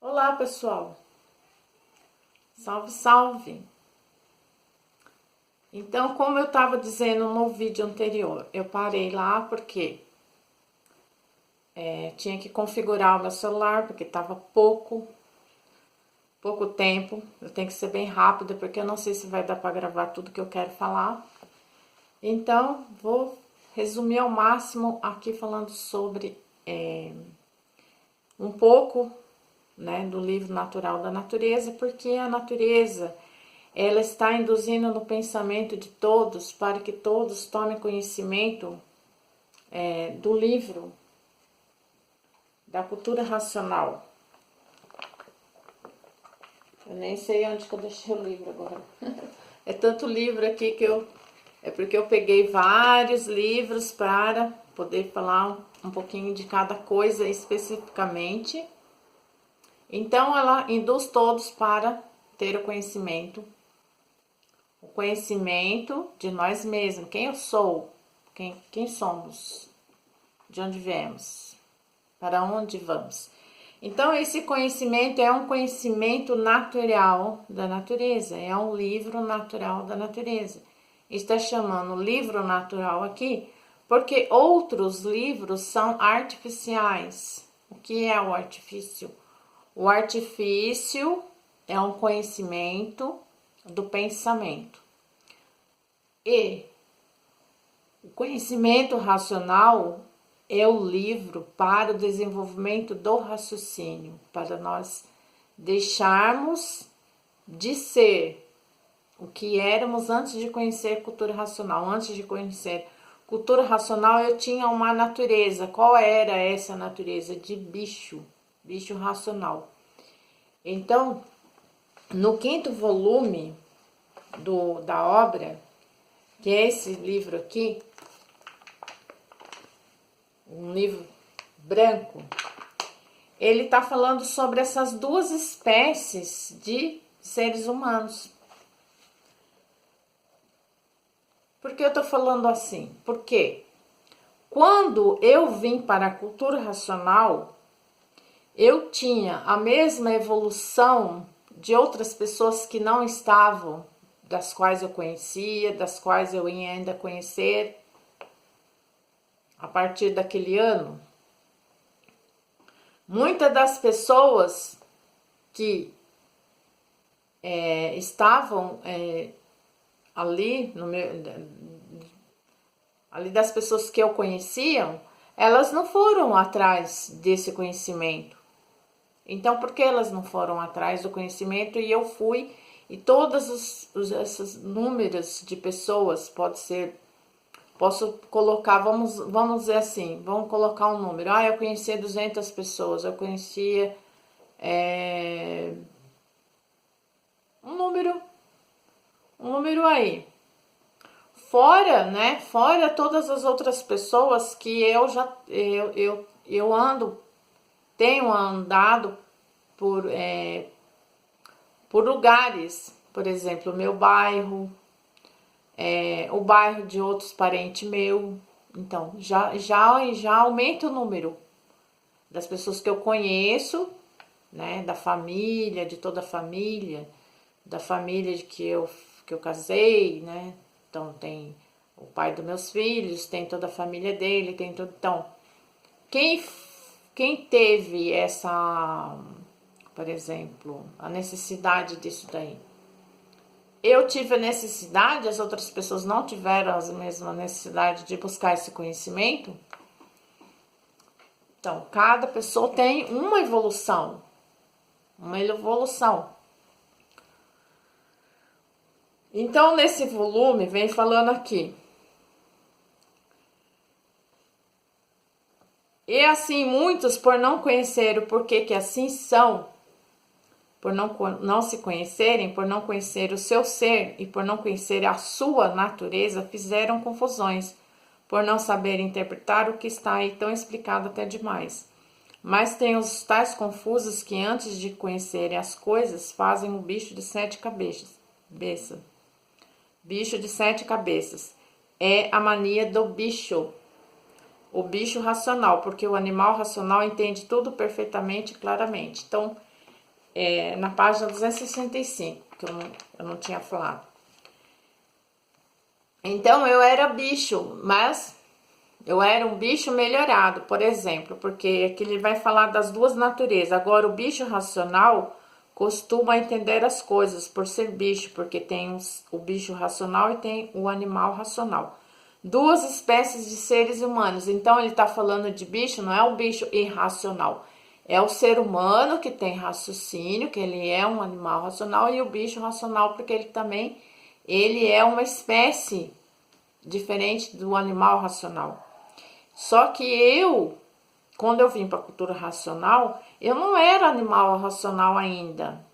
Olá, pessoal. Salve, salve. Então, como eu estava dizendo no vídeo anterior, eu parei lá porque tinha que configurar o meu celular, porque estava pouco tempo. Eu tenho que ser bem rápida, porque eu não sei se vai dar para gravar tudo que eu quero falar. Então, vou resumir ao máximo aqui falando sobre um pouco, né, do livro Natural da Natureza, porque a natureza ela está induzindo no pensamento de todos para que todos tomem conhecimento do livro da cultura racional. Eu nem sei onde que eu deixei o livro agora. É tanto livro aqui que é porque eu peguei vários livros para poder falar um pouquinho de cada coisa especificamente. Então, ela induz todos para ter o conhecimento de nós mesmos, quem eu sou, quem somos, de onde viemos, para onde vamos. Então, esse conhecimento é um conhecimento natural da natureza, é um livro natural da natureza. Está chamando livro natural aqui, porque outros livros são artificiais. O que é o artifício? O artifício é um conhecimento do pensamento. E o conhecimento racional é o livro para o desenvolvimento do raciocínio, para nós deixarmos de ser o que éramos antes de conhecer cultura racional. Antes de conhecer cultura racional, eu tinha uma natureza. Qual era essa natureza? De bicho racional. Então, no quinto volume da obra, que é esse livro aqui, um livro branco, ele está falando sobre essas duas espécies de seres humanos. Por que eu estou falando assim? Porque quando eu vim para a cultura racional, eu tinha a mesma evolução de outras pessoas que não estavam, das quais eu conhecia, das quais eu ia ainda conhecer a partir daquele ano. Muitas das pessoas que estavam ali, ali das pessoas que eu conhecia, elas não foram atrás desse conhecimento. Então, por que elas não foram atrás do conhecimento e eu fui? E todos esses números de pessoas, posso colocar, vamos dizer assim, vamos colocar um número. Eu conhecia 200 pessoas, eu conhecia um número aí. Fora, né? Fora todas as outras pessoas que eu tenho andado por lugares, por exemplo, o meu bairro, o bairro de outros parentes meus. Então, já aumenta o número das pessoas que eu conheço, né? Da família, de toda a família, da família que eu casei, né? Então, tem o pai dos meus filhos, tem toda a família dele, tem tudo. Então, quem teve essa, por exemplo, a necessidade disso daí? Eu tive a necessidade, as outras pessoas não tiveram a mesma necessidade de buscar esse conhecimento. Então, cada pessoa tem uma evolução. Então, nesse volume, vem falando aqui. E assim, muitos, por não conhecer o porquê que assim são, por não se conhecerem, por não conhecer o seu ser e por não conhecer a sua natureza, fizeram confusões, por não saber interpretar o que está aí tão explicado até demais. Mas tem os tais confusos que antes de conhecerem as coisas, fazem o bicho de 7 cabeças. Bicho de 7 cabeças. É a mania do bicho. O bicho racional, porque o animal racional entende tudo perfeitamente e claramente. Então, na página 265, que eu não tinha falado. Então, eu era bicho, mas eu era um bicho melhorado, por exemplo, porque aqui ele vai falar das duas naturezas. Agora, o bicho racional costuma entender as coisas por ser bicho, porque tem o bicho racional e tem o animal racional. Duas espécies de seres humanos. Então, ele está falando de bicho, não é o bicho irracional. É o ser humano que tem raciocínio, que ele é um animal racional, e o bicho racional, porque ele é uma espécie diferente do animal racional. Só que quando eu vim para a cultura racional, eu não era animal racional ainda.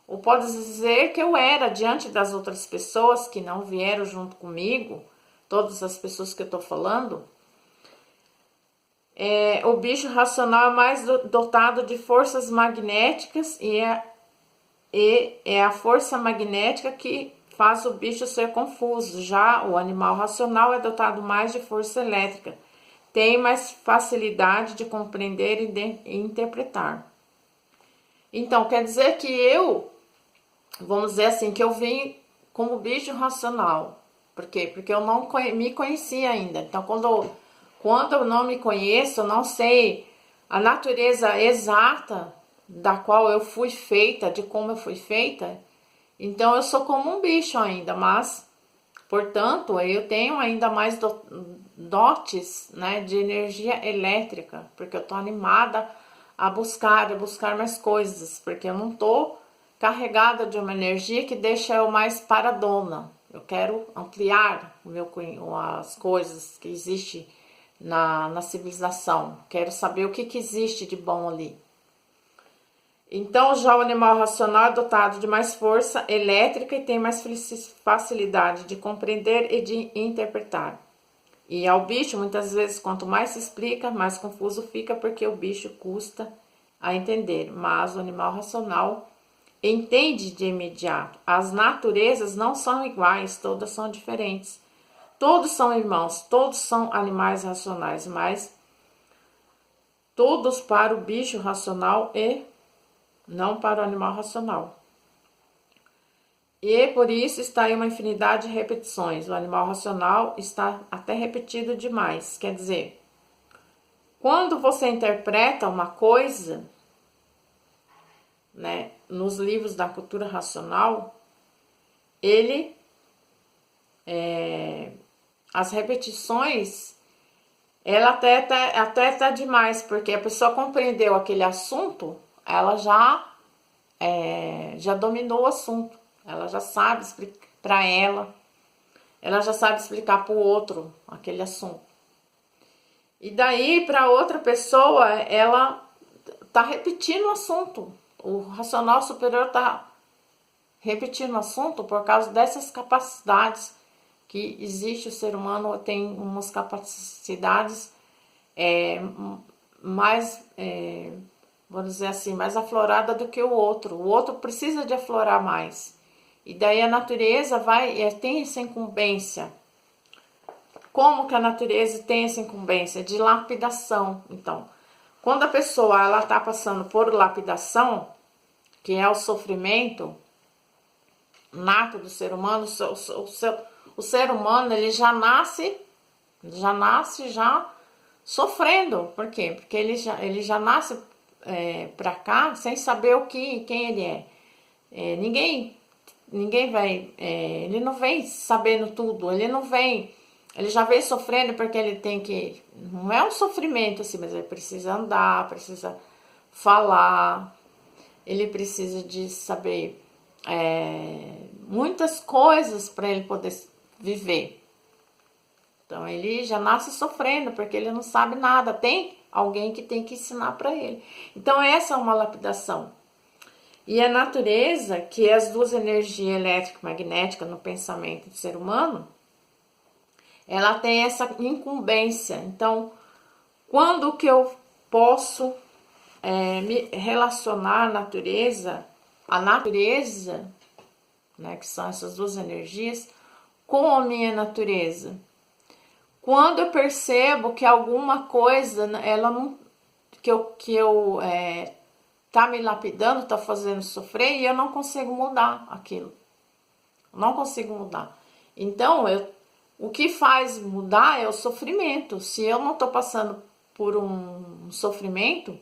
Ou pode dizer que eu era diante das outras pessoas que não vieram junto comigo, todas as pessoas que eu estou falando. O bicho racional é mais dotado de forças magnéticas e é a força magnética que faz o bicho ser confuso. Já o animal racional é dotado mais de força elétrica, tem mais facilidade de compreender e interpretar. Então, quer dizer que vamos dizer assim, que eu vim como bicho racional. Por quê? Porque eu não me conhecia ainda. Então, quando eu não me conheço, eu não sei a natureza exata da qual eu fui feita, de como eu fui feita, então eu sou como um bicho ainda, mas, portanto, eu tenho ainda mais dotes, né, de energia elétrica, porque eu tô animada a buscar mais coisas, porque eu não tô carregada de uma energia que deixa eu mais paradona. Eu quero ampliar as coisas que existem na civilização. Quero saber o que existe de bom ali. Então, já o animal racional é dotado de mais força elétrica e tem mais facilidade de compreender e de interpretar. E ao bicho, muitas vezes, quanto mais se explica, mais confuso fica, porque o bicho custa a entender. Mas o animal racional entende de imediato. As naturezas não são iguais, todas são diferentes. Todos são irmãos, todos são animais racionais, mas todos para o bicho racional e não para o animal racional. E por isso está aí uma infinidade de repetições. O animal racional está até repetido demais. Quer dizer, quando você interpreta uma coisa, né, nos livros da cultura racional, as repetições, ela até tá demais, porque a pessoa compreendeu aquele assunto, ela já dominou o assunto, ela já sabe explicar para ela já sabe explicar para o outro aquele assunto. E daí, para outra pessoa, ela tá repetindo o assunto. O racional superior tá repetindo o assunto por causa dessas capacidades que existe. O ser humano tem umas capacidades mais, vamos dizer assim, mais aflorada do que o outro. O outro precisa de aflorar mais. E daí a natureza tem essa incumbência. Como que a natureza tem essa incumbência? De lapidação. Então, quando a pessoa ela está passando por lapidação, que é o sofrimento nato do ser humano, o ser humano ele já nasce sofrendo. Por quê? Porque ele já nasce pra cá sem saber quem ele é. Ninguém vai, ele não vem sabendo tudo, ele já vem sofrendo porque ele tem que, não é um sofrimento assim, mas ele precisa andar, precisa falar, ele precisa de saber muitas coisas para ele poder viver. Então ele já nasce sofrendo porque ele não sabe nada, tem alguém que tem que ensinar para ele. Então essa é uma lapidação. E a natureza, que é as duas energias elétrica e magnética no pensamento do ser humano, ela tem essa incumbência. Então, quando que eu posso me relacionar a natureza, né, que são essas duas energias, com a minha natureza? Quando eu percebo que alguma coisa, ela não, que eu tá me lapidando, tá fazendo sofrer e eu não consigo mudar aquilo. Não consigo mudar. Então, o que faz mudar é o sofrimento. Se eu não tô passando por um sofrimento,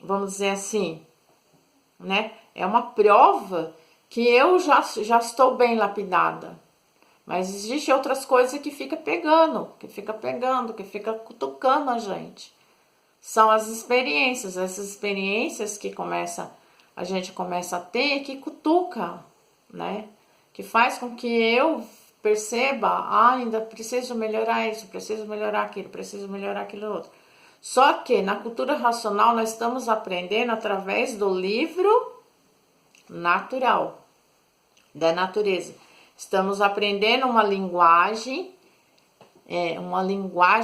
vamos dizer assim, né? É uma prova que eu já estou bem lapidada. Mas existe outras coisas que fica pegando, que fica cutucando a gente. São as essas experiências que a gente começa a ter, que cutuca, né? Que faz com que eu perceba, ainda preciso melhorar isso, preciso melhorar aquilo, preciso melhorar aquilo outro. Só que na cultura racional nós estamos aprendendo através do livro natural, da natureza. Estamos aprendendo uma linguagem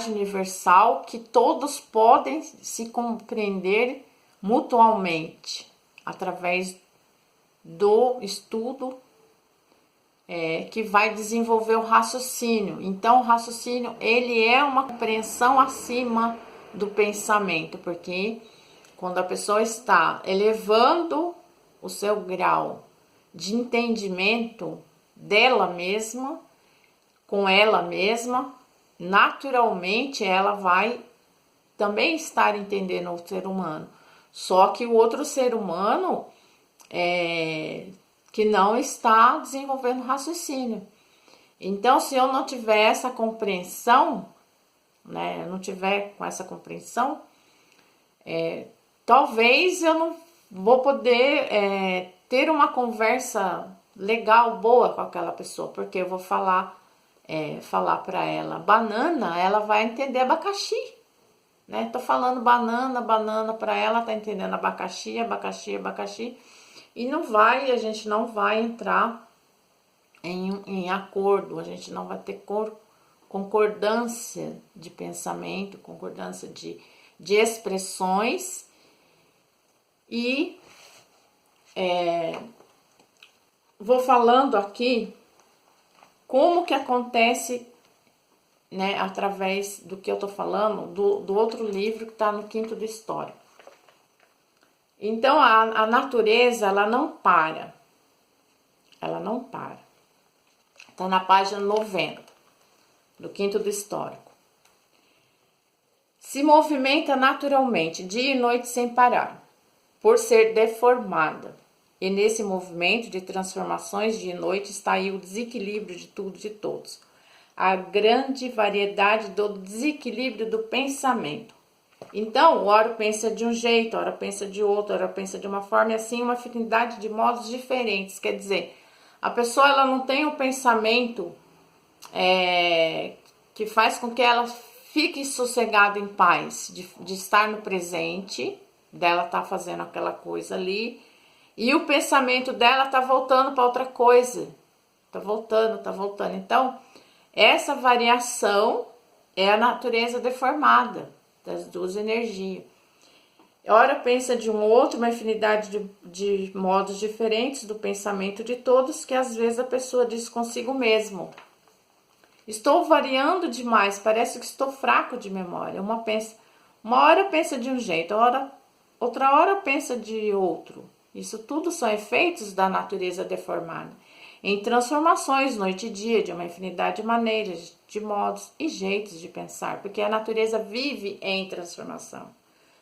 universal que todos podem se compreender mutuamente através do estudo que vai desenvolver o raciocínio. Então, o raciocínio ele é uma compreensão acima do pensamento, porque quando a pessoa está elevando o seu grau de entendimento dela mesma, com ela mesma, naturalmente ela vai também estar entendendo o ser humano. Só que o outro ser humano que não está desenvolvendo raciocínio. Então, se eu não tiver essa compreensão, né, eu não tiver com essa compreensão, talvez eu não vou poder ter uma conversa legal, boa com aquela pessoa, porque eu vou falar para ela banana, ela vai entender abacaxi, né? Tô falando banana para ela, tá entendendo abacaxi, e a gente não vai entrar em acordo, a gente não vai ter concordância de pensamento, concordância de expressões e vou falando aqui como que acontece, né, através do que eu tô falando, do outro livro que tá no quinto do histórico. Então, a natureza, ela não para. Ela não para. Tá na página 90, do quinto do histórico. Se movimenta naturalmente, dia e noite sem parar, por ser deformada. E nesse movimento de transformações dia e noite está aí o desequilíbrio de tudo e de todos. A grande variedade do desequilíbrio do pensamento. Então, ora pensa de um jeito, ora pensa de outro, ora pensa de uma forma, e assim uma afinidade de modos diferentes. Quer dizer, a pessoa ela não tem um pensamento que faz com que ela fique sossegada em paz, de estar no presente, dela tá fazendo aquela coisa ali, e o pensamento dela tá voltando para outra coisa. Tá voltando. Então, essa variação é a natureza deformada das duas energias. Ora pensa de um outro, uma infinidade de modos diferentes do pensamento de todos, que às vezes a pessoa diz consigo mesmo: estou variando demais, parece que estou fraco de memória. Uma hora pensa de um jeito, outra hora pensa de outro. Isso tudo são efeitos da natureza deformada, em transformações noite e dia, de uma infinidade de maneiras, de modos e jeitos de pensar, porque a natureza vive em transformação,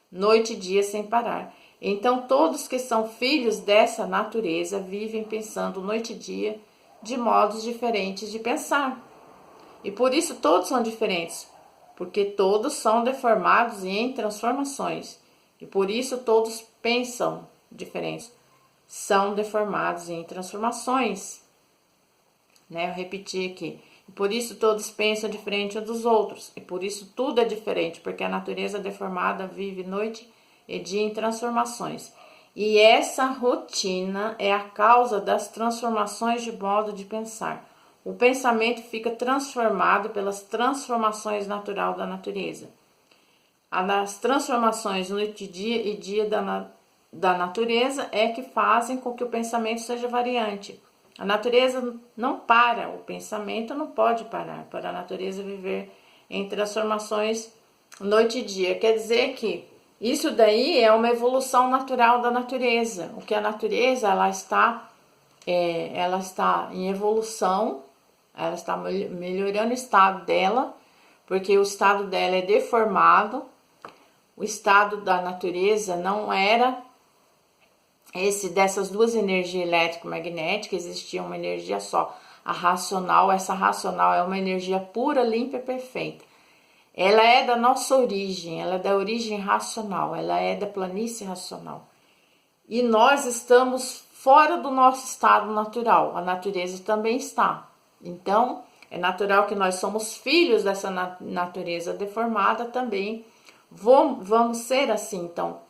noite e dia sem parar. Então todos que são filhos dessa natureza vivem pensando noite e dia de modos diferentes de pensar. E por isso todos são diferentes, porque todos são deformados e em transformações. E por isso todos pensam diferentes, são deformados e em transformações. Né? Eu repeti aqui. E por isso todos pensam diferente uns dos outros. E por isso tudo é diferente, porque a natureza deformada vive noite e dia em transformações. E essa rotina é a causa das transformações de modo de pensar. O pensamento fica transformado pelas transformações naturais da natureza. As transformações noite e dia da natureza é que fazem com que o pensamento seja variante. A natureza não para, o pensamento não pode parar, para a natureza viver em transformações noite e dia. Quer dizer que Isso daí é uma evolução natural da natureza. O que a natureza ela está em evolução, ela está melhorando o estado dela, porque o estado dela é deformado. O estado da natureza não era esse dessas duas energias elétrico-magnéticas, existia uma energia só, a racional. Essa racional é uma energia pura, limpa e perfeita. Ela é da nossa origem, ela é da origem racional, ela é da planície racional. E nós estamos fora do nosso estado natural, a natureza também está. Então, é natural que nós somos filhos dessa natureza deformada também. Vamos ser assim, então,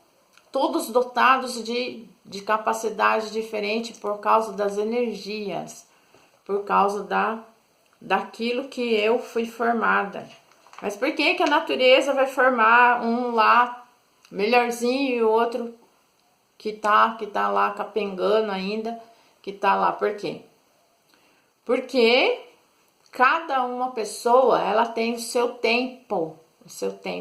todos dotados de capacidade diferente por causa das energias, por causa daquilo que eu fui formada. Mas por que a natureza vai formar um lá melhorzinho e o outro que tá lá capengando ainda, que tá lá? Por quê? Porque cada uma pessoa, ela tem o seu tempo,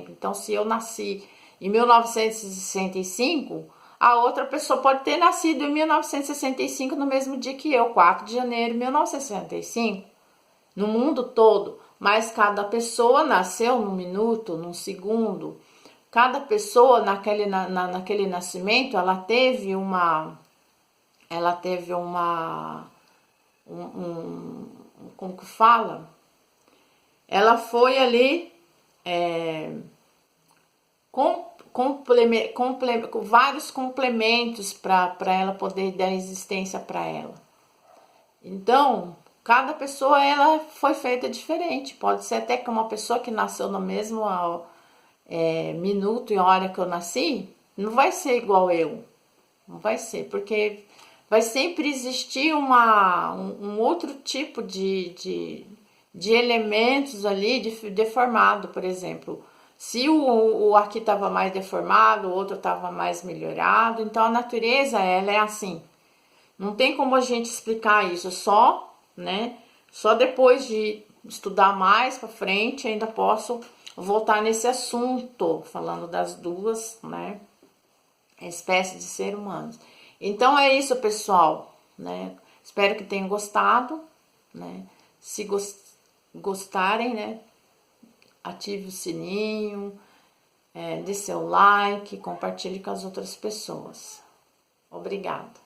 Então, se eu nasci em 1965, a outra pessoa pode ter nascido em 1965 no mesmo dia que eu, 4 de janeiro de 1965, no mundo todo. Mas cada pessoa nasceu num minuto, num segundo. Cada pessoa naquele nascimento, ela teve como que fala? Ela foi ali com vários complementos para ela poder dar existência para ela. Então, cada pessoa ela foi feita diferente. Pode ser até que uma pessoa que nasceu no mesmo minuto e hora que eu nasci, não vai ser igual eu. Não vai ser, porque vai sempre existir um outro tipo de elementos ali deformado, por exemplo. Se o aqui estava mais deformado, o outro estava mais melhorado. Então, a natureza, ela é assim. Não tem como a gente explicar isso, só depois de estudar mais para frente, ainda posso voltar nesse assunto, falando das duas, espécies de ser humanos. Então é isso, pessoal, Espero que tenham gostado, Se gostarem, ative o sininho, dê seu like, compartilhe com as outras pessoas. Obrigada.